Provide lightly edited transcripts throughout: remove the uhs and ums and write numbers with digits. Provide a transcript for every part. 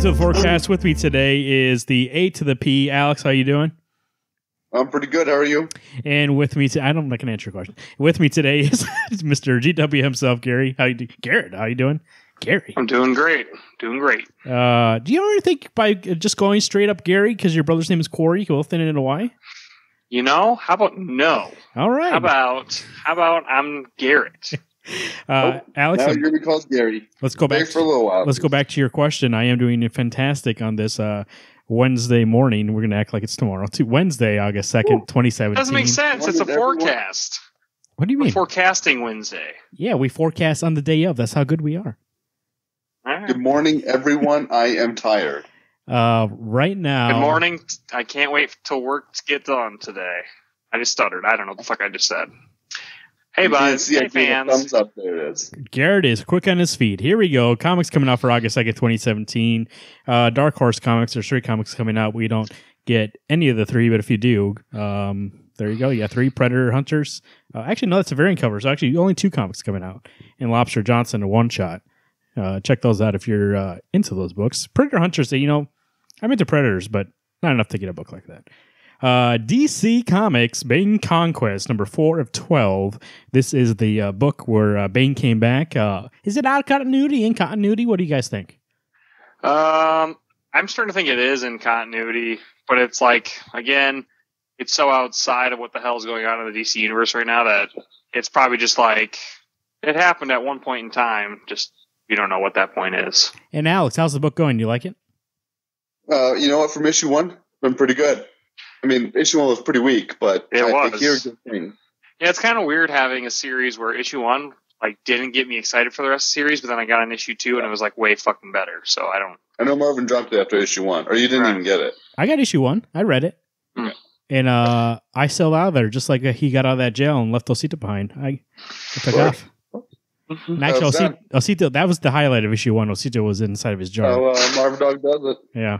to the forecast. With me today is the A to the P. Alex, how you doing? I'm pretty good. How are you? And with me, I can answer your question. With me today is Mr. GW himself, Gary. Garrett, how you doing? Gary. I'm doing great. Do you ever think by just going straight up Gary, because your brother's name is Corey, you can thin it into Y? You know, how about no? All right. How about I'm Garrett? Alex, now you're going to be called Gary. Let's go back for a little while. Let's go back to your question. I am doing fantastic on this Wednesday morning. We're going to act like it's tomorrow. Wednesday, August 2nd, 2017. Doesn't make sense. It's a forecast. What do you mean? We're forecasting Wednesday. Yeah, we forecast on the day of. That's how good we are. Right. Good morning, everyone. I am tired. Right now. Good morning. I can't wait till work to get done today. I just stuttered. I don't know what the fuck I just said. Hey, buds. Hey, fans. Thumbs up. There it is. Garrett is quick on his feet. Here we go. Comics coming out for August 2nd, 2017. Dark Horse Comics. There's 3 comics coming out. We don't get any of the 3, but if you do, there you go. You got 3 Predator Hunters. Actually, no, that's a variant cover. So actually, only 2 comics coming out. And Lobster Johnson, a one-shot. Check those out if you're into those books. Predator Hunters, I'm into Predators, but not enough to get a book like that. DC Comics, Bane Conquest, number 4 of 12. This is the book where Bane came back. Is it out of continuity, in continuity? What do you guys think? I'm starting to think it is in continuity, but it's like, again, it's so outside of what the hell is going on in the DC universe right now that it's probably just like, it happened at one point in time, just you don't know what that point is. And Alex, how's the book going? Do you like it? You know what? From issue 1, been pretty good. I mean, issue 1 was pretty weak, but I hear a good thing. Yeah, it's kind of weird having a series where issue 1 didn't get me excited for the rest of the series, but then I got on issue 2 and it was way fucking better. So I know Marvin dropped it after issue 1, or you didn't even get it. I got issue 1. I read it. Mm. And I sailed out of there just like he got out of that jail and left Osita behind. I took off. And actually, Osita, that was the highlight of issue 1. Osita was inside of his jar. Oh, Marv Dog does it. Yeah.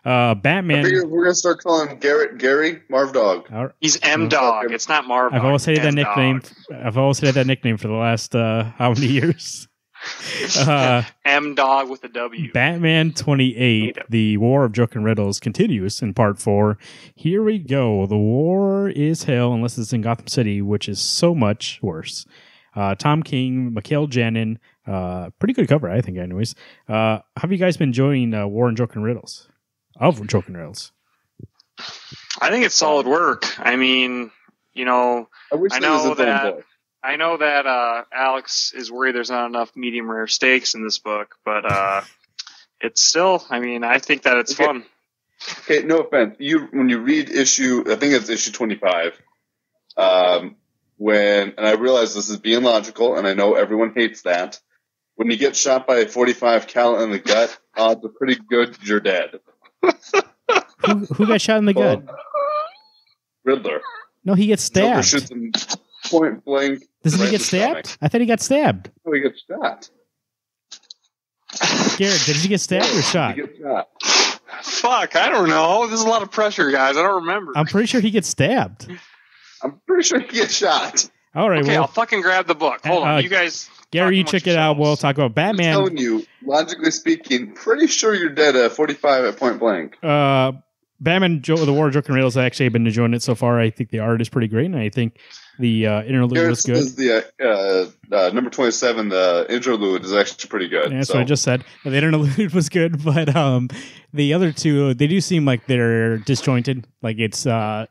Batman. I figure we're going to start calling him Gary Marv Dog. He's M Dog. It's not Marv. I've always hated that nickname. I've always hated that nickname for the last how many years? M Dog with a W. Batman 28, The War of Joke and Riddles continues in part 4. Here we go. The war is hell unless it's in Gotham City, which is so much worse. Tom King, Mikhail Janin, pretty good cover, I think, anyways. How have you guys been enjoying War and Joke and Riddles? Of Joke and Riddles. I think it's solid work. I mean, I know that Alex is worried there's not enough medium rare stakes in this book, but it's still, I think that it's fun. Okay, no offense. When you read I think it's issue 25, and I realize this is being logical, and I know everyone hates that. When you get shot by a 45 cal in the gut, odds are pretty good you're dead. Who got shot in the gut? Riddler. No, he gets stabbed. Joker shoots him point blank. Doesn't he get stabbed? I thought he got stabbed. No, he gets shot. Garrett, did he get stabbed or shot? He gets shot. Fuck, I don't know. There's a lot of pressure, guys. I don't remember. I'm pretty sure he gets stabbed. I'm pretty sure he gets shot. All right, okay, I'll fucking grab the book. Hold on, you guys. Gary, you check it out. We'll talk about Batman. I'm telling you, logically speaking, pretty sure you're dead at 45 at point blank. Batman, The War of Joke and Riddles, I actually have been enjoying it so far. I think the art is pretty great, and I think the interlude was good. The number 27, the interlude is actually pretty good. Yeah, that's what I just said. The interlude was good, but the other 2, they do seem like they're disjointed, like it's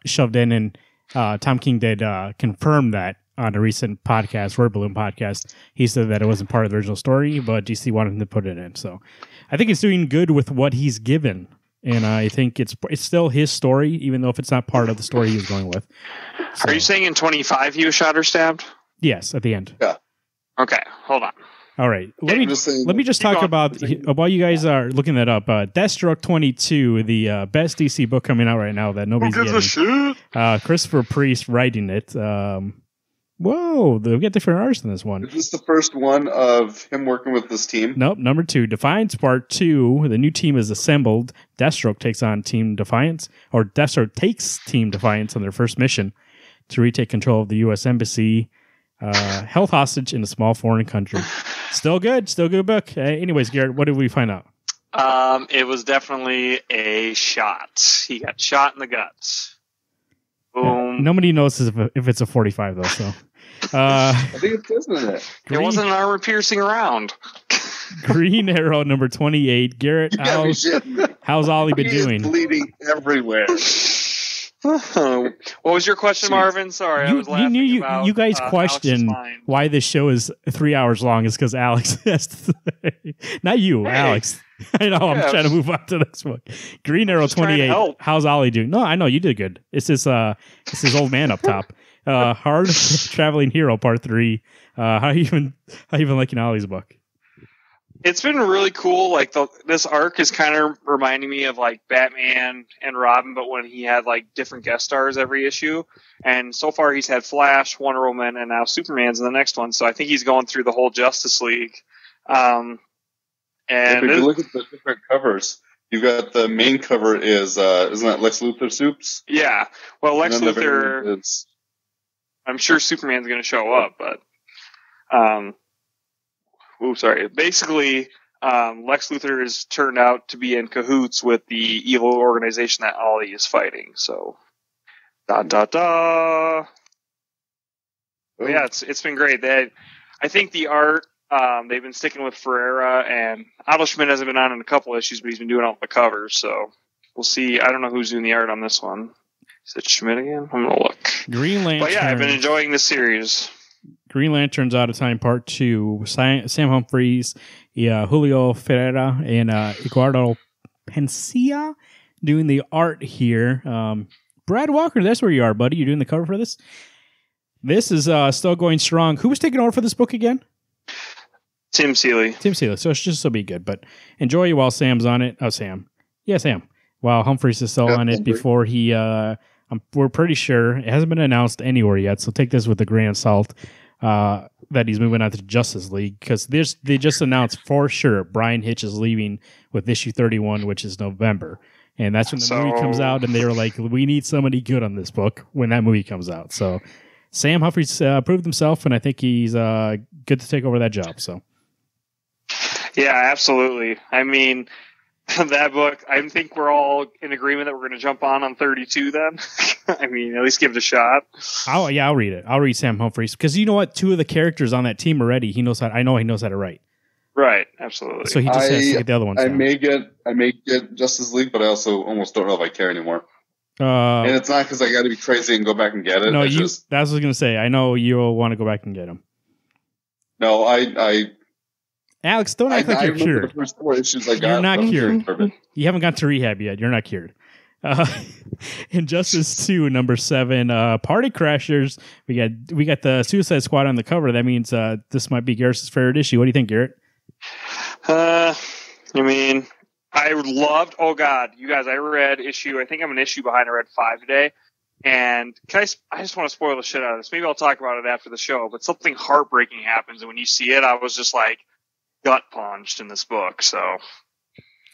shoved in, and Tom King did confirm that on a recent podcast, Word Balloon podcast. He said that it wasn't part of the original story, but DC wanted him to put it in. So I think it's doing good with what he's given. And I think it's still his story, even though if it's not part of the story he was going with. So, are you saying in 25 he was shot or stabbed? Yes, at the end. Yeah. Okay, hold on. All right. Let me just talk about, while you guys are looking that up, Deathstroke 22, the best DC book coming out right now that nobody's getting. Christopher Priest writing it. Whoa, they'll get different artists in this one. Is this the first one of him working with this team? Nope, number 2. Defiance Part 2. The new team is assembled. Deathstroke takes on Team Defiance, or Deathstroke takes Team Defiance on their first mission to retake control of the U.S. Embassy, held hostage in a small foreign country. Still good book. Anyways, Garrett, what did we find out? It was definitely a shot. He got shot in the guts. Boom. Yeah, nobody knows if it's a 45 though. So I think it's, isn't it? It wasn't an armor-piercing round. Green Arrow number 28. Garrett, how's Ollie been doing? Bleeding everywhere. What was your question, Marvin? Sorry, I was laughing you guys question why this show is 3 hours long. Is because Alex has to say. Not you, Alex. I know. I'm trying to move on to the next one. Green Arrow 28. How's Ollie doing? No, I know you did good. It's this old man up top. Hard Traveling Hero Part 3. How you even liking Ollie's book? It's been really cool. Like this arc is kind of reminding me of like Batman and Robin, but when he had like different guest stars every issue. And so far he's had Flash, Wonder Woman, and now Superman's in the next one. So I think he's going through the whole Justice League. And if you look at the different covers, you got the main cover is isn't that Lex Luthor Supes? Yeah. Well, Lex Luthor is. I'm sure Superman's going to show up, but. Basically, Lex Luthor has turned out to be in cahoots with the evil organization that Ollie is fighting. So, Yeah, it's been great. I think the art, they've been sticking with Ferreira, and Otto Schmidt hasn't been on in a couple issues, but he's been doing all the covers. So we'll see. I don't know who's doing the art on this one. Is it Schmidt again? I'm gonna look. Green Lantern. But yeah, I've been enjoying this series. Green Lantern's Out of Time Part 2. Sam Humphries, Julio Ferreira, and Eduardo Pencia doing the art here. Brad Walker, that's where you are, buddy. You're doing the cover for this? This is still going strong. Who was taking over for this book again? Tim Seeley. So it's just so be good. But enjoy you while Sam's on it. Oh, Sam. Yeah, Sam. While Humphries is still on it before he... we're pretty sure. It hasn't been announced anywhere yet, so take this with a grain of salt. That he's moving on to Justice League, because they just announced for sure Brian Hitch is leaving with issue 31, which is November, and that's when the movie comes out, and they were like, we need somebody good on this book when that movie comes out. So Sam Humphries proved himself, and I think he's good to take over that job. So yeah, absolutely. I mean, that book, I think we're all in agreement that we're going to jump on 32 then. I mean, at least give it a shot. I'll read it. I'll read Sam Humphries, because you know what? Two of the characters on that team already, I know he knows how to write. Right, absolutely. So he just has to get the other ones. I may get Justice League, but I also almost don't know if I care anymore. And it's not because I got to be crazy and go back and get it. No, that's what I was going to say. I know you'll want to go back and get them. No, I Alex, don't act like you're cured. The first 4 issues I got, you're not cured. You haven't gone to rehab yet. You're not cured. Injustice 2, number 7, Party Crashers. We got the Suicide Squad on the cover. That means this might be Garrett's favorite issue. What do you think, Garrett? I mean, I loved. Oh God, you guys! I read issue. I think I'm an issue behind. I read 5 today, and I just want to spoil the shit out of this. Maybe I'll talk about it after the show. But something heartbreaking happens, and when you see it, I was just like gut punched in this book. So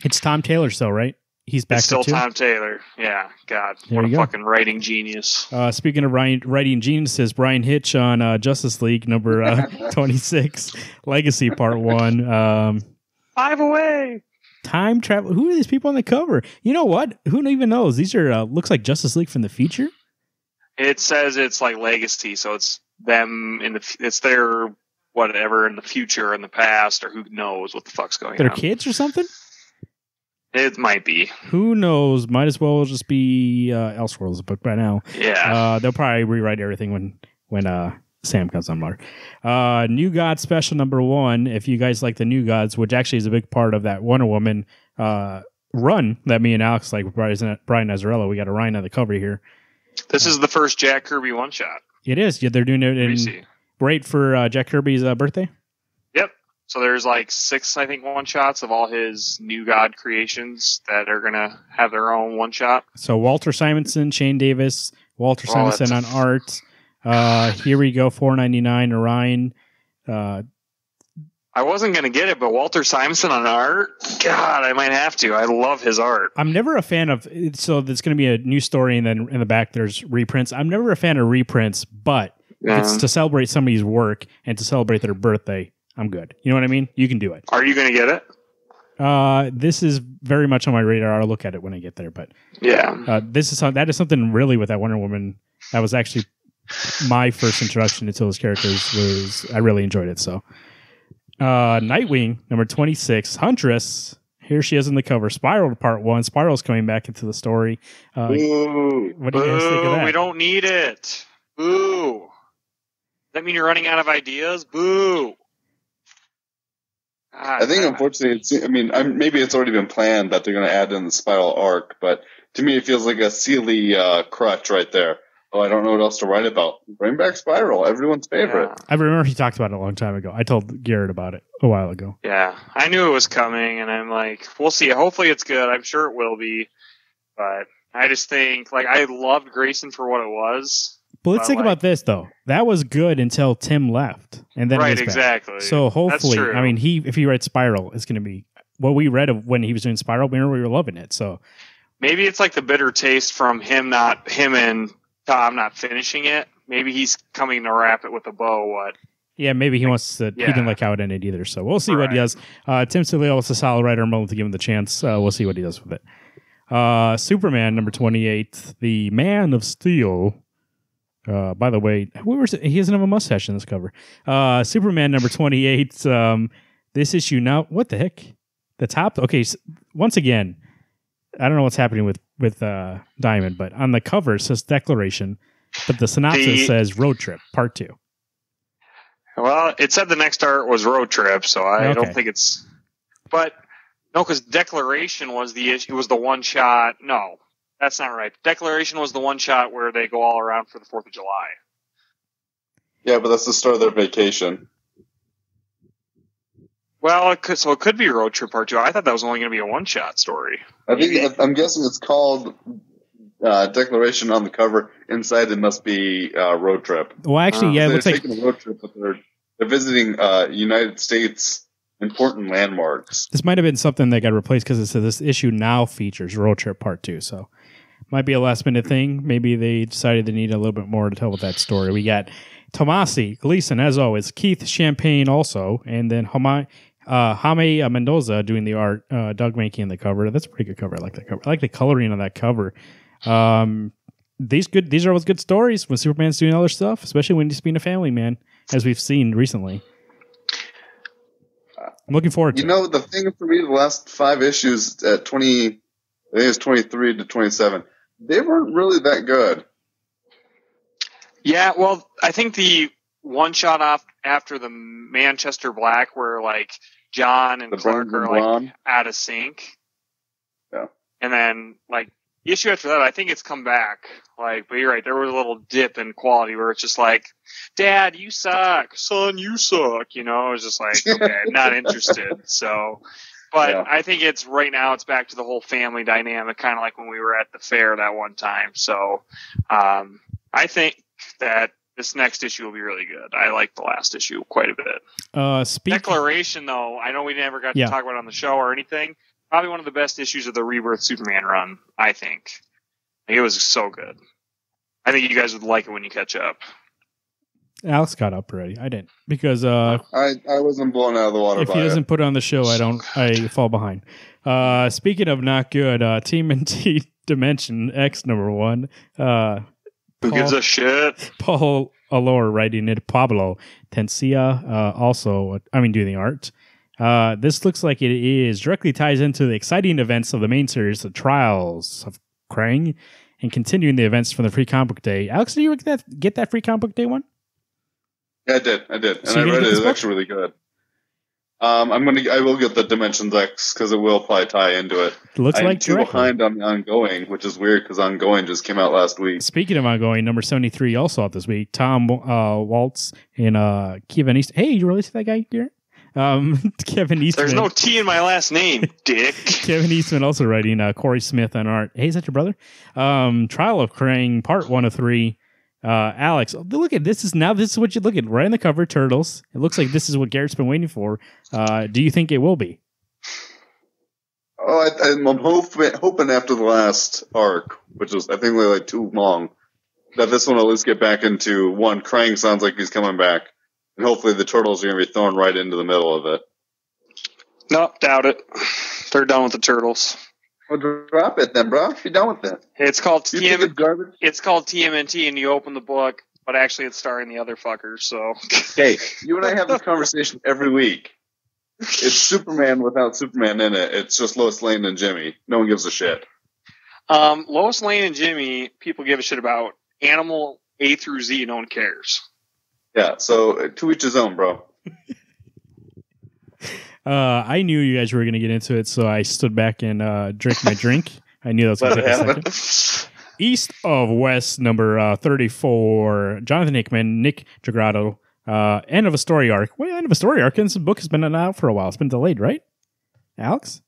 it's Tom Taylor still, right? He's back. It's still Tom Taylor. Yeah, God, what a fucking writing genius. Speaking of writing geniuses, Brian Hitch on Justice League number 26, Legacy Part 1. 5 away. Time travel. Who are these people on the cover? You know what? Who even knows? These are looks like Justice League from the future. It says it's like Legacy, so it's them it's their whatever in the future, in the past, or who knows what the fuck's going on. Their kids or something. It might be. Who knows? Might as well just be Elseworlds book by now. Yeah. They'll probably rewrite everything when Sam comes on board. New Gods special number 1. If you guys like the New Gods, which actually is a big part of that Wonder Woman run that me and Alex like with Brian Azzarello, we got a Ryan on the cover here. This is the first Jack Kirby one shot. It is. Yeah, they're doing it right for Jack Kirby's birthday. Yep. So there's like 6, I think, one shots of all his New God creations that are gonna have their own one shot. So Walter Simonson, Shane Davis, Walter Simonson on art. Here we go, $4.99. Orion. I wasn't gonna get it, but Walter Simonson on art. God, I might have to. I love his art. I'm never a fan of. So there's gonna be a new story, and then in the back there's reprints. I'm never a fan of reprints, but if it's to celebrate somebody's work and to celebrate their birthday, I'm good. You know what I mean? You can do it. Are you gonna get it? This is very much on my radar. I'll look at it when I get there. But Yeah. that is something really with that Wonder Woman that was actually my first introduction to those characters. I really enjoyed it. So, Nightwing number 26, Huntress. Here she is in the cover. Spiral Part 1. Spiral's coming back into the story. What do you guys think of that? We don't need it. Boo. Does that mean you're running out of ideas? Boo. God, I think, unfortunately, maybe it's already been planned that they're going to add in the Spiral arc, but to me, it feels like a silly crutch right there. Oh, I don't know what else to write about. Bring back Spiral, everyone's favorite. Yeah. I remember he talked about it a long time ago. I told Garrett about it a while ago. Yeah, I knew it was coming, and I'm like, we'll see. Hopefully it's good. I'm sure it will be. But I just think, I loved Grayson for what it was. But let's think about this, though. That was good until Tim left. And then right, exactly. So hopefully, if he writes Spiral, it's going to be what we read of when he was doing Spiral. We were loving it. So maybe it's like the bitter taste from him and Tom not finishing it. Maybe he's coming to wrap it with a bow. Yeah, maybe he wants to. Yeah. He didn't like how it ended either. So we'll see what he does. Tim Saliel is a solid writer. I'm willing to give him the chance. We'll see what he does with it. Superman number 28, the Man of Steel. By the way, he doesn't have a mustache in this cover. Superman number 28. This issue now. What the heck? The top. Okay. So once again, I don't know what's happening with Diamond, but on the cover it says Declaration, but the synopsis says Road Trip Part 2. Well, it said the next art was Road Trip, so I don't think it's. But no, because Declaration was the issue. It was the one shot. No. That's not right. Declaration was the one shot where they go all around for the 4th of July. Yeah, but that's the start of their vacation. Well, it could be Road Trip Part 2. I thought that was only going to be a one-shot story. I'm guessing it's called Declaration on the cover. Inside it must be Road Trip. Well, actually, it looks like taking a road trip, but they're visiting United States important landmarks. This might have been something that got replaced because it said this issue now features Road Trip Part 2. So might be a last minute thing. Maybe they decided they need a little bit more to tell with that story. We got Tomasi, Gleason, as always, Keith Champagne also, and then Jaime Mendoza doing the art, Doug making the cover. That's a pretty good cover. I like that cover. I like the coloring on that cover. These are always good stories when Superman's doing other stuff, especially when he's being a family man, as we've seen recently. I'm looking forward to it. The thing for me, the last 5 issues at 20, I think it's 23 to 27, they weren't really that good. Yeah, well, I think the one shot off after the Manchester Black where John and Clark are out of sync. Yeah. And then the issue after that, I think it's come back. But you're right, there was a little dip in quality where it's just Dad, you suck. Son, you suck. It was just okay, not interested. So, but yeah. I think right now it's back to the whole family dynamic, kind of like when we were at the fair that one time. So, I think that this next issue will be really good. I like the last issue quite a bit. Declaration, though, I know we never got to talk about it on the show or anything. Probably one of the best issues of the Rebirth Superman run, I think. It was so good. I think you guys would like it when you catch up. Alex got up already. I didn't because I wasn't blown out of the water. If he doesn't put it on the show, I fall behind. Speaking of not good, TMNT Dimension X number 1. Who gives a shit? Paul Allure writing it. Pablo Tencia also doing the art. This looks like it directly ties into the exciting events of the main series, The Trials of Krang, and continuing the events from the Free Comic Book Day. Alex, did you get that Free Comic Book Day one? Yeah, I did. And I read it. It's actually really good. I will get the Dimensions X because it will probably tie into it. I'm too behind on the Ongoing, which is weird because Ongoing just came out last week. Speaking of Ongoing, number 73 also out this week. Tom Waltz and Kevin East. Hey, you released that guy, Garrett? Kevin Eastman. There's no T in my last name, dick. Kevin Eastman also writing. Corey Smith on art. Hey, is that your brother? Trial of Krang, part 1 of 3. Alex, look at this. This is what you look at right on the cover. Turtles. It looks like this is what Garrett's been waiting for. Do you think it will be? Oh, I'm hoping after the last arc, which was I think too long, that this one will at least get back into one. Krang sounds like he's coming back. And hopefully the Turtles are going to be thrown right into the middle of it. Nope, doubt it. They're done with the turtles. Well, drop it then, bro. You're done with it. It's called You think it's garbage? It's called TMNT, and you open the book, but actually it's starring the other fuckers. So, Hey, you and I have this conversation every week. It's Superman without Superman in it. It's just Lois Lane and Jimmy. No one gives a shit. Lois Lane and Jimmy, people give a shit about. Animal A through Z, no one cares. Yeah, so to each his own, bro. I knew you guys were going to get into it, so I stood back and drank my drink. I knew that was going to take a second. East of West, number 34, Jonathan Hickman, Nick Dragrado. End of a story arc. Well, end of a story arc. And this book has been out for a while. It's been delayed, right? Alex?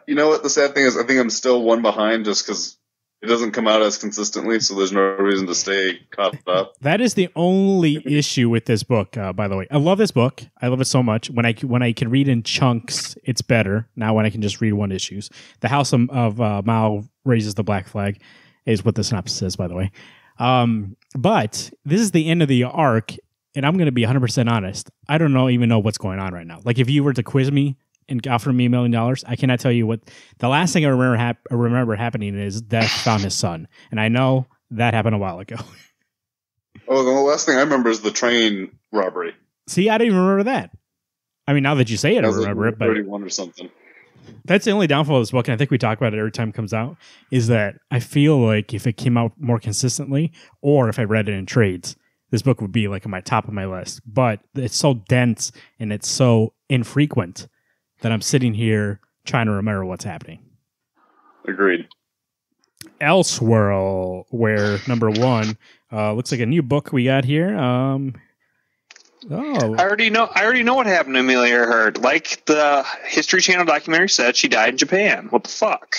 You know what the sad thing is? I think I'm still one behind just because it doesn't come out as consistently, so there's no reason to stay caught up. That is the only issue with this book, by the way. I love this book. I love it so much. When I can read in chunks, it's better. Now when I can just read one issues. The House of Mao raises the black flag is what the synopsis says, by the way. But this is the end of the arc, and I'm going to be 100% honest. I don't even know what's going on right now. Like, if you were to quiz me and offer me $1 million, I cannot tell you what. The last thing I remember happening is Death found his son. And I know that happened a while ago. Oh, the last thing I remember is the train robbery. See, I don't even remember that. I mean, now that you say it, I remember like it. But 31 or something. That's the only downfall of this book, and I think we talk about it every time it comes out, is that I feel like if it came out more consistently, or if I read it in trades, this book would be like on my top of my list. But it's so dense and it's so infrequent that I'm sitting here trying to remember what's happening. Agreed. Elsewhere, where number 1 looks like a new book we got here. I already know what happened to Amelia Earhart. Like the History Channel documentary said, she died in Japan. What the fuck?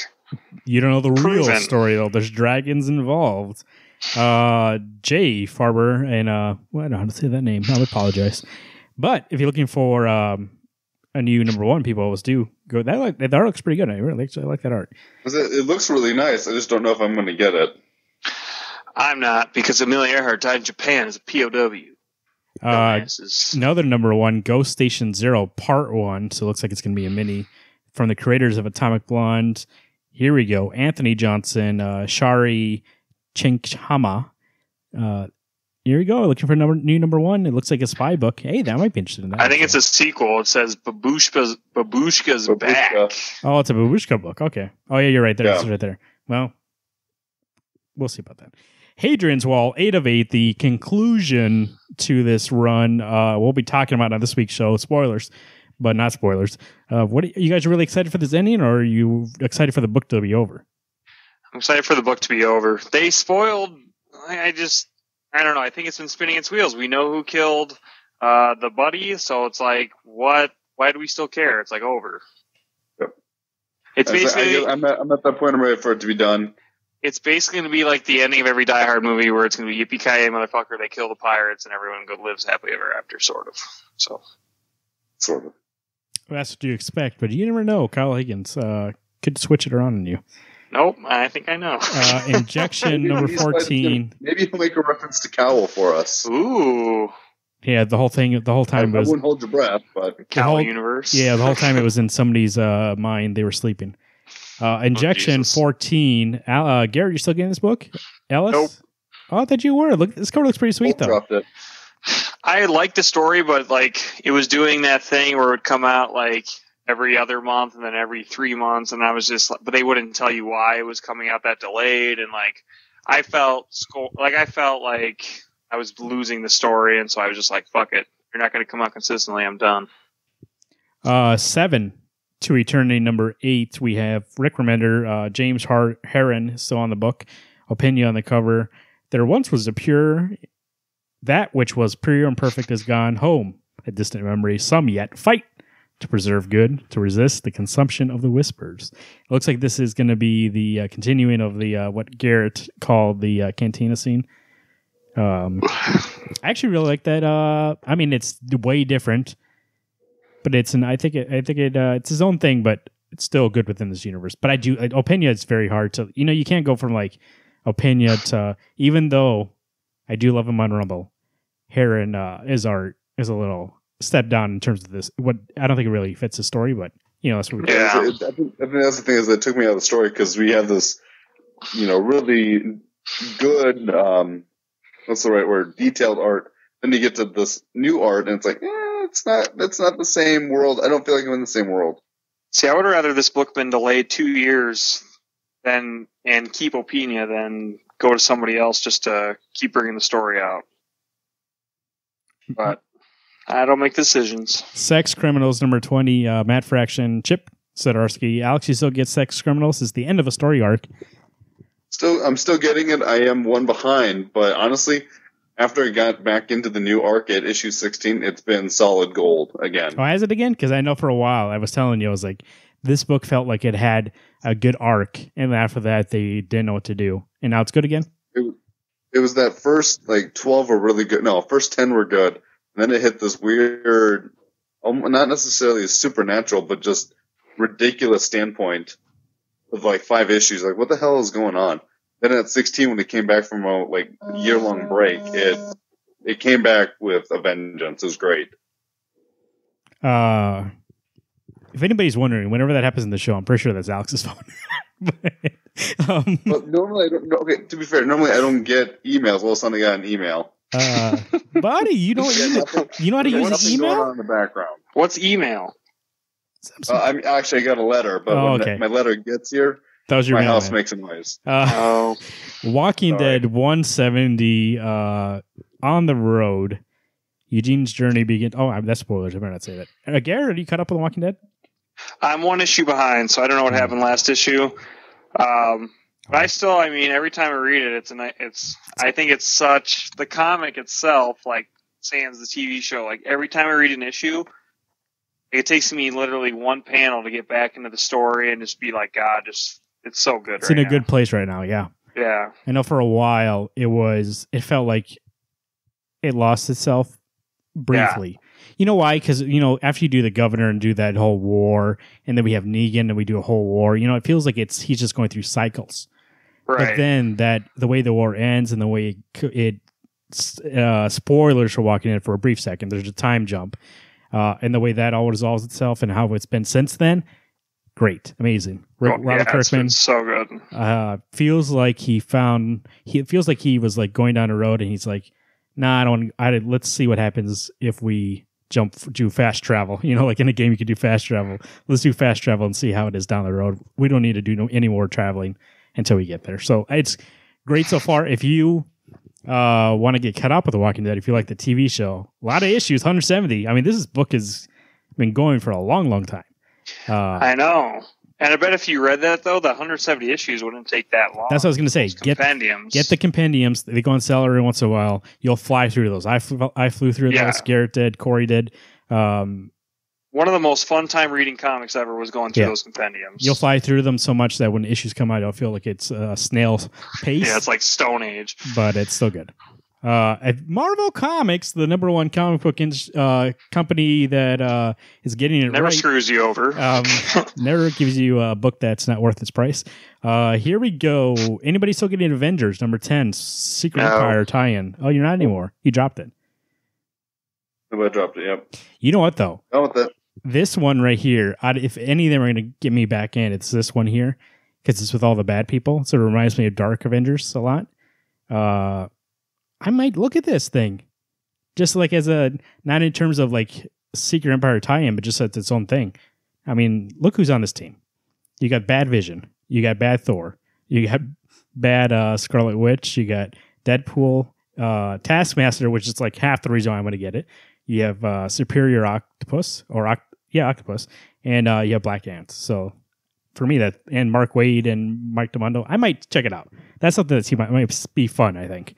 You don't know the real story though. There's dragons involved. Jay Farber and I don't know how to say that name. I apologize. But if you're looking for a new number 1, people always do go. That art looks pretty good. I like that art. It looks really nice. I just don't know if I'm going to get it. I'm not, because Amelia Earhart died in Japan as a POW. Another number 1, Ghost Station Zero Part 1. So it looks like it's going to be a mini from the creators of Atomic Blonde. Here we go. Anthony Johnson, Shari Chinkhama. Here we go. Looking for new number 1. It looks like a spy book. Hey, that might be interesting. In that I think it's a sequel. It says Babushka's back. Oh, it's a Babushka book. Okay. Oh, yeah, you're right there. It's right there. Well, we'll see about that. Hadrian's Wall, 8 of 8, the conclusion to this run. We'll be talking about on this week's show. Spoilers, but not spoilers. What are you guys really excited for this ending, or are you excited for the book to be over? I'm excited for the book to be over. They spoiled. I don't know. I think it's been spinning its wheels. We know who killed the buddy, so it's like, what? Why do we still care? It's like over. Yep. It's basically. I'm at that point. I'm ready for it to be done. It's basically going to be like the ending of every Die Hard movie, where it's going to be yippee-ki-yay, motherfucker, they kill the pirates, and everyone lives happily ever after, sort of. So, sort of. Well, that's what you expect, but you never know. Kyle Higgins could switch it around on you. Nope, I think I know. Injection number 14. Maybe he'll make a reference to Cowl for us. Ooh. Yeah, the whole time I wouldn't hold your breath, but Cowl universe. Yeah, the whole time it was in somebody's mind. They were sleeping. Injection 14. Garrett, you still getting this book? Ellis? Nope. Oh, I thought you were. Look, this cover looks pretty sweet, though. Dropped it. I liked the story, but it was doing that thing where it would come out every other month and then every 3 months, and I was just but they wouldn't tell you why it was coming out that delayed, and I felt like I was losing the story, and so I was just like, fuck it. You're not going to come out consistently. I'm done. 7 to Eternity, number 8. We have Rick Remender, James Heron still on the book. Opinia on the cover. There once was that which was pure and perfect is gone home. A distant memory, some yet fight to preserve good, to resist the consumption of the whispers. It looks like this is going to be the continuing of the what Garrett called the cantina scene. I actually really like that. I mean, it's way different, but it's it's his own thing, but it's still good within this universe. But Opinia is very hard to, you can't go from Opinia to, even though I do love him on Rumble, Heron his art is a little step down in terms of this. What I don't think it really fits the story, but that's what we do. Yeah. I think that's the thing is that it took me out of the story because we have this, really good, what's the right word? Detailed art. Then you get to this new art, and it's like, it's not the same world. I don't feel like I'm in the same world. See, I would rather this book been delayed 2 years and keep Opinia than go to somebody else just to keep bringing the story out. But I don't make decisions. Sex Criminals number 20, Matt Fraction, Chip Zdarsky. Alex, you still get Sex Criminals. It's the end of a story arc. I'm still getting it. I am one behind, but honestly, after I got back into the new arc at issue 16, it's been solid gold again. Oh, has it again? Because I know for a while I was telling you, I was like, this book felt like it had a good arc, and after that they didn't know what to do, and now it's good again. It was that first 12 were really good. No, first 10 were good, and then it hit this weird, not necessarily supernatural, but just ridiculous standpoint of 5 issues. Like, what the hell is going on? Then at 16, when it came back from a year-long break, it came back with a vengeance. It was great. If anybody's wondering, whenever that happens in the show, I'm pretty sure that's Alex's phone. But normally, I don't. Okay, to be fair, normally I don't get emails. Well, something got an email. Buddy, you know how to use an email? Going on in the background. What's email? I actually got a letter, but when my letter gets here, that was your my house man. makes a noise. Walking Dead 170 on the road. Eugene's journey begins. Oh, that's spoilers. I better not say that. Garrett, are you caught up with The Walking Dead? I'm 1 issue behind, so I don't know what happened last issue. But I still, every time I read it, I think it's such, the comic itself, sans the TV show, every time I read an issue, it takes me literally one panel to get back into the story and just be like, God, it's so good. It's in a good place right now, yeah. Yeah. I know for a while it felt like it lost itself briefly. Yeah. You know why? Because, after you do the governor and do that whole war, and then we have Negan and we do a whole war, it feels like he's just going through cycles. Right. But then the way the war ends and the way spoilers for Walking Dead for a brief second, there's a time jump. And the way that all resolves itself and how it's been since then, great, amazing. Robert Kirkman, so good. Feels like he was going down a road and he's like, nah, let's see what happens if we do fast travel. Like in a game you could do fast travel. Let's do fast travel and see how it is down the road. We don't need to do any more traveling until we get there. So it's great so far. If you want to get caught up with The Walking Dead, if you like the TV show, a lot of issues, 170. This book has been going for a long, long time. I know. And I bet if you read that, though, the 170 issues wouldn't take that long. That's what I was going to say. Get the compendiums. They go on sale every once in a while. You'll fly through those. I flew through those. Garrett did. Corey did. One of the most fun time reading comics ever was going through those compendiums. You'll fly through them so much that when issues come out, you'll feel like it's snail's pace. Yeah, it's like Stone Age. But it's still good. At Marvel Comics, the number one comic book company that is getting it never screws you over. Never gives you a book that's not worth its price. Here we go. Anybody still getting Avengers number 10 Secret Empire tie-in? Oh, you're not anymore. You dropped it. I dropped it. Yep. You know what though? I want that. This one right here. If any of them are going to get me back in, it's this one here because it's with all the bad people. So it reminds me of Dark Avengers a lot. I might look at this thing just like as not in terms of Secret Empire tie-in, but just as its own thing. Look who's on this team. You got Bad Vision. You got Bad Thor. You got Bad Scarlet Witch. You got Deadpool, Taskmaster, which is half the reason why I'm going to get it. You have Superior Octopus, Octopus, and you have Black Ants. So for me, and Mark Waid and Mike DeMondo, I might check it out. That's something that might be fun, I think.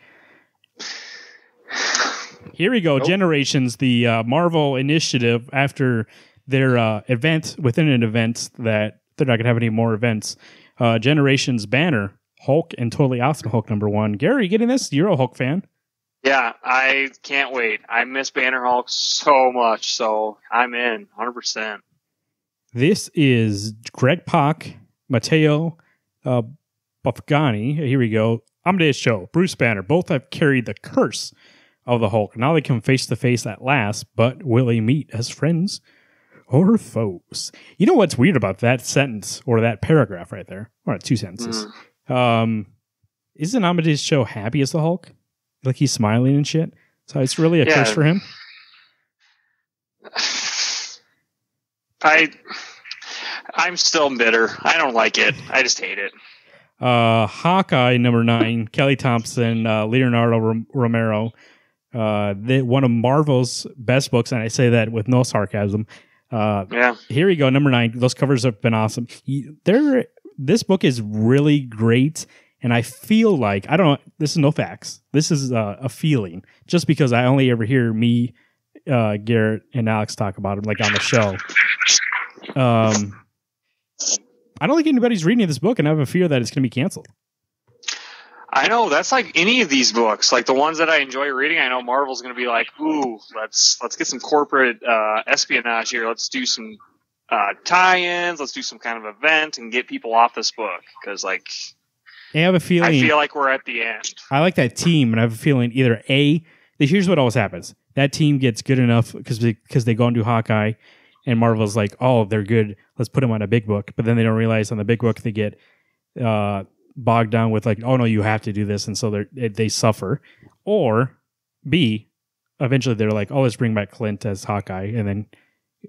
Here we go. Nope. Generations, the Marvel initiative after their event within an event that they're not going to have any more events. Generations banner, Hulk and Totally Awesome Hulk number 1. Gary, are you getting this? You're a Hulk fan. Yeah, I can't wait. I miss Banner Hulk so much, so I'm in 100%. This is Greg Pak, Matteo Buffagani. Here we go. Amadeus Cho, Bruce Banner. Both have carried the curse of the Hulk. Now they come face to face at last, but will they meet as friends or foes? You know what's weird about that sentence or that paragraph right there? Or 2 sentences. Isn't Amadeus Cho happy as the Hulk? Like he's smiling and shit. So it's really a curse for him. I'm still bitter. I don't like it. I just hate it. Hawkeye number 9, Kelly Thompson, Leonardo Romero. One of Marvel's best books, and I say that with no sarcasm. Here we go, number 9. Those covers have been awesome. This book is really great, and I feel like, I don't know, this is no facts. This is a feeling, just because I only ever hear me, Garrett, and Alex talk about it, like on the show. I don't think anybody's reading this book, and I have a fear that it's going to be canceled. I know, that's like any of these books, like the ones that I enjoy reading. I know Marvel's going to be like, ooh, let's get some corporate espionage here. Let's do some tie-ins. Let's do some kind of event and get people off this book. Because, like, I have a feeling. I feel like we're at the end. I like that team, and I have a feeling either here's what always happens. That team gets good enough because they go and do Hawkeye, and Marvel's like, oh, they're good. Let's put them on a big book. But then they don't realize on the big book they get bogged down with like, oh no, you have to do this, and so they suffer. Or B, eventually they're like, oh, let's bring back Clint as Hawkeye, and then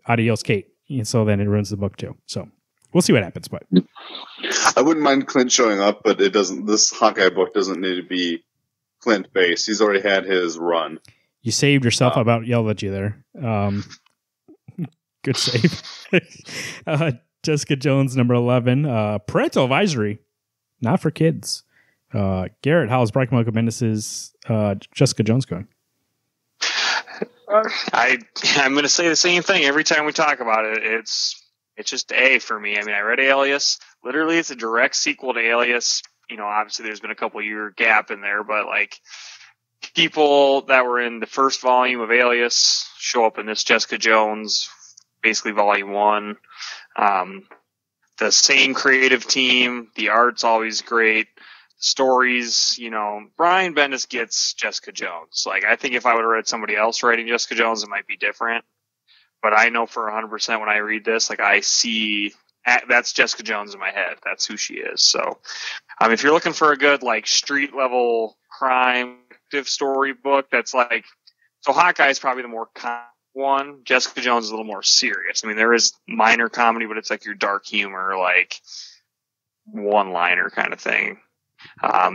adios, Kate. And so then it ruins the book too. So we'll see what happens. But I wouldn't mind Clint showing up, but it doesn't. This Hawkeye book doesn't need to be Clint based. He's already had his run. You saved yourself. I about yelled at you there. Good save. Jessica Jones, number 11. Parental advisory, not for kids. Garrett, how's Brian Michael Bendis' Jessica Jones going? I'm going to say the same thing every time we talk about it. It's just A for me. I mean, I read Alias. Literally, it's a direct sequel to Alias. You know, obviously there's been a couple year gap in there, but like people that were in the first volume of Alias show up in this Jessica Jones, basically volume 1. The same creative team. The art's always great. Stories, you know, Brian Bendis gets Jessica Jones. Like, I think if I would have read somebody else writing Jessica Jones, it might be different. But I know for 100% when I read this, like, I see that's Jessica Jones in my head. That's who she is. So, if you're looking for a good, like, street level crime story book, that's like, so Hawkeye is probably the more one. Jessica Jones is a little more serious. I mean, there is minor comedy, but it's like your dark humor, like one-liner kind of thing.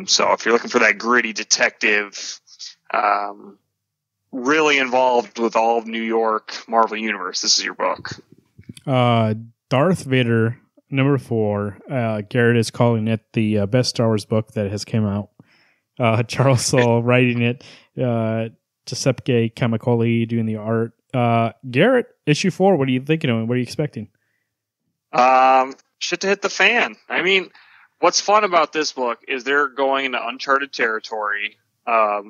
So if you're looking for that gritty detective, really involved with all of New York Marvel Universe, this is your book. Darth Vader, number 4. Garrett is calling it the best Star Wars book that has come out. Charles Soule writing it. Giuseppe Camicoli doing the art. Garrett, issue 4, what are you thinking of? What are you expecting? Shit to hit the fan. I mean, what's fun about this book is they're going into uncharted territory. I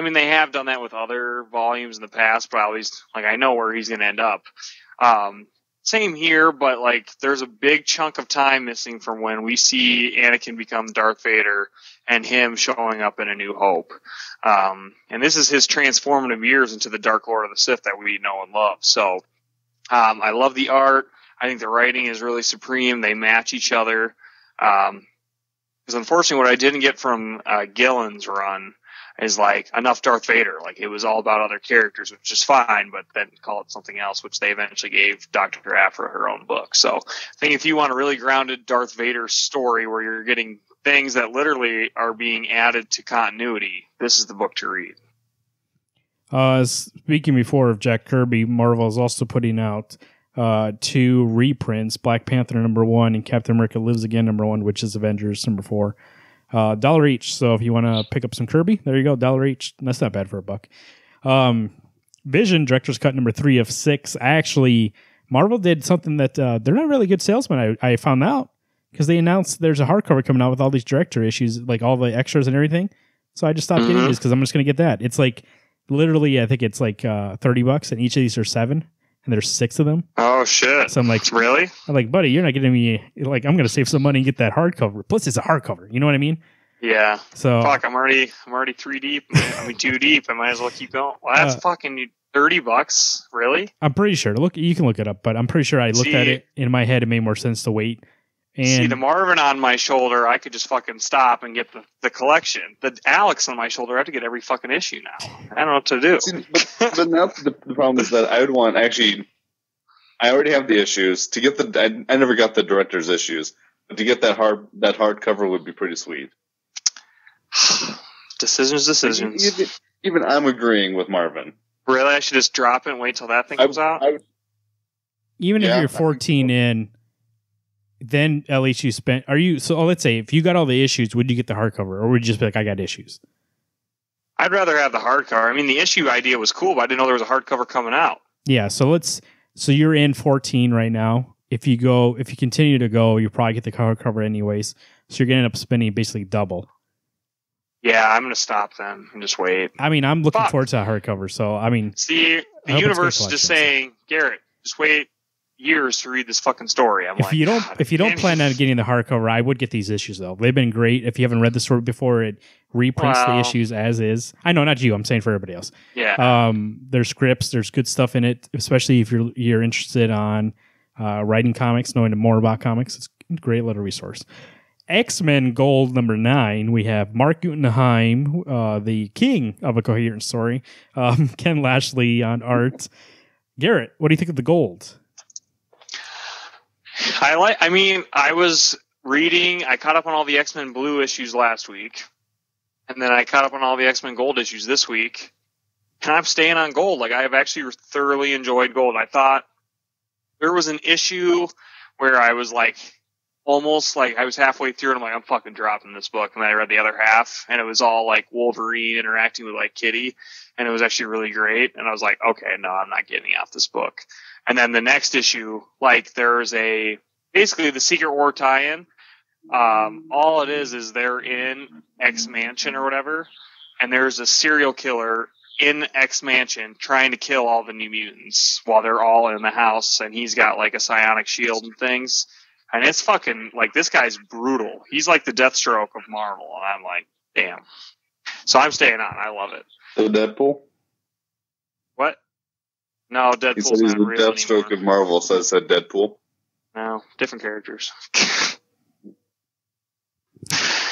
mean, they have done that with other volumes in the past, but at least, like, I know where he's going to end up. Same here, but, like, there's a big chunk of time missing from when we see Anakin become Darth Vader and him showing up in A New Hope. And this is his transformative years into the Dark Lord of the Sith that we know and love. So, I love the art. I think the writing is really supreme. They match each other. Because unfortunately what I didn't get from Gillen's run is like enough Darth Vader. Like, it was all about other characters, which is fine, but then call it something else, which they eventually gave Dr. Aphra her own book. So I think if you want a really grounded Darth Vader story where you're getting things that literally are being added to continuity, this is the book to read. Speaking before of Jack Kirby, Marvel is also putting out 2 reprints, Black Panther number 1 and Captain America Lives Again number 1, which is Avengers number 4. $1 each. So if you want to pick up some Kirby, there you go, $1 each. That's not bad for $1. Vision Director's Cut number 3 of 6. Marvel did something that they're not really good salesmen. I found out because they announced there's a hardcover coming out with all these director issues, like all the extras and everything. So I just stopped getting this because I'm just going to get that. It's like literally, I think it's like $30, and each of these are 7. And there's 6 of them. Oh, shit. So I'm like, really? I'm like, buddy, you're not getting me, like, I'm going to save some money and get that hardcover. Plus, it's a hardcover. You know what I mean? Yeah. So Fuck, I'm already 3 deep. I mean 2 deep. I might as well keep going. Well, that's fucking $30. Really? I'm pretty sure. Look, you can look it up, but I'm pretty sure I looked at it in my head. It made more sense to wait. And see, the Marvin on my shoulder, I could just fucking stop and get the collection. The Alex on my shoulder, I have to get every fucking issue now. I don't know what to do. See, but now the problem is that I would want, actually, I already have the issues. To get I never got the director's issues, but to get that hardcover would be pretty sweet. Decisions. Even I'm agreeing with Marvin. Really? I should just drop it and wait till that thing comes out? Even if you're 14 in, then at least you spent... let's say, if you got all the issues, would you get the hardcover? Or would you just be like, I got issues? I'd rather have the hardcover. I mean, the issue idea was cool, but I didn't know there was a hardcover coming out. Yeah, so you're in 14 right now. If you continue to go, you probably get the hardcover anyways. So you're going to end up spending basically double. Yeah, I'm going to stop then and just wait. I mean, I'm looking forward to that hardcover. So, I mean... See, the universe is just saying, Garrett, just wait years to read this fucking story. If you don't plan on getting the hardcover, I would get these issues, though. They've been great. If you haven't read the story before, it reprints the issues as is. I know, not you. I'm saying for everybody else. Yeah. There's scripts. There's good stuff in it, especially if you're interested on writing comics, knowing more about comics. It's a great little resource. X-Men Gold number 9, we have Mark Guggenheim, the king of a coherent story, Ken Lashley on art. Garrett, what do you think of the Gold? I was reading, I caught up on all the X-Men Blue issues last week, and then I caught up on all the X-Men Gold issues this week, and I'm staying on Gold. Like, I have actually thoroughly enjoyed Gold. I thought there was an issue where I was like, almost like I was halfway through and I'm like, I'm fucking dropping this book. And then I read the other half and it was all like Wolverine interacting with like Kitty. And it was actually really great. And I was like, okay, no, I'm not getting off this book. And then the next issue, like there's basically the Secret War tie-in. All it is they're in X Mansion or whatever. And there's a serial killer in X Mansion trying to kill all the New Mutants while they're all in the house. And he's got like a psionic shield and things. And it's fucking, like, this guy's brutal. He's like the Deathstroke of Marvel. And I'm like, damn. So I'm staying on. I love it. The Deadpool? What? No, Deadpool's he said he's not the real Deathstroke anymore. of Marvel, so I said Deadpool. No, different characters.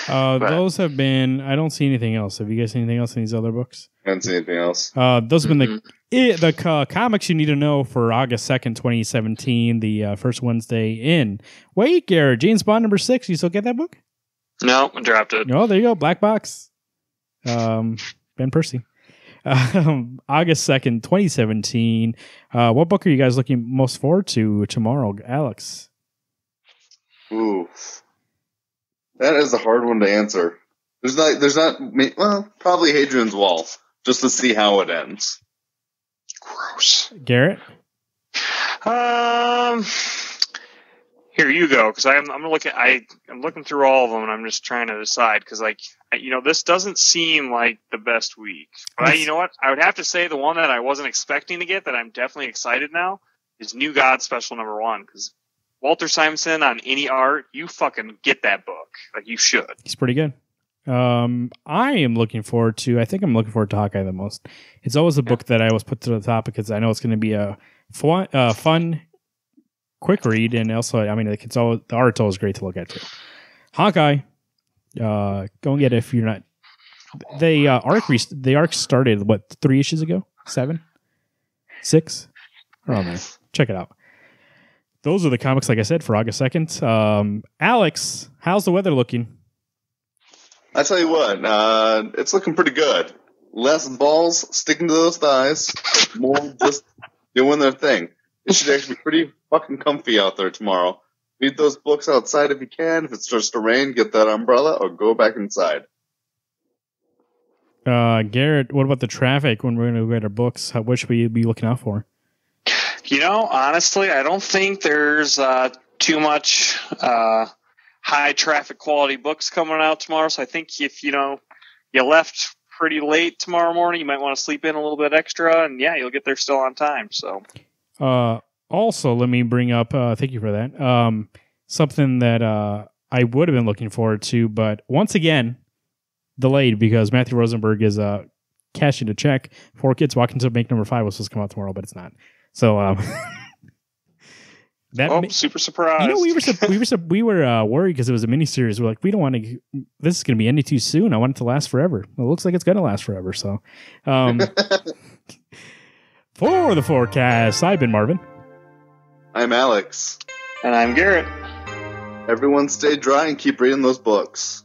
Those have been... I don't see anything else. Have you guys seen anything else in these other books? I haven't seen anything else. Those have been the comics you need to know for August 2nd, 2017, the first Wednesday in. Wait, Garrett, James Bond number 6. You still get that book? No, I dropped it. Oh, there you go. Black Box. Ben Percy. August 2nd, 2017. What book are you guys looking most forward to tomorrow, Alex? Ooh. That is a hard one to answer. There's not, probably Hadrian's Wall, just to see how it ends. Gross. Garrett? Here you go, because I'm looking through all of them, and I'm just trying to decide, because this doesn't seem like the best week. But you know what? I would have to say the one that I wasn't expecting to get, that I'm definitely excited now, is New God Special number 1, because Walter Simonson on any art, you fucking get that book. Like, you should. He's pretty good. I think I'm looking forward to Hawkeye the most. It's always a book that I always put to the top because I know it's going to be a fun, quick read, and also, I mean, the art's always great to look at too. Hawkeye, go and get it if you're not. The arc started 3 issues ago, 7, 6. I don't know. Check it out. Those are the comics, like I said, for August 2nd. Alex, how's the weather looking? I tell you what, it's looking pretty good. Less balls sticking to those thighs, more just doing their thing. It should actually be pretty fucking comfy out there tomorrow. Read those books outside if you can. If it starts to rain, get that umbrella or go back inside. Garrett, what about the traffic when we're going to get our books? What should we be looking out for? Honestly, I don't think there's too much high traffic quality books coming out tomorrow. So I think if you left pretty late tomorrow morning, you might want to sleep in a little bit extra, and you'll get there still on time. So, also, let me bring up. Thank you for that. Something that I would have been looking forward to, but once again, delayed because Matthew Rosenberg is cashing a check. 4 Kids Walking to Bank number 5 was supposed to come out tomorrow, but it's not. So super surprised. We were worried because it was a miniseries. We're like, we don't want to. This is going to be ending too soon. I want it to last forever. Well, it looks like it's going to last forever. So, for the forecast, I've been Marvin. I'm Alex. And I'm Garrett. Everyone stay dry and keep reading those books.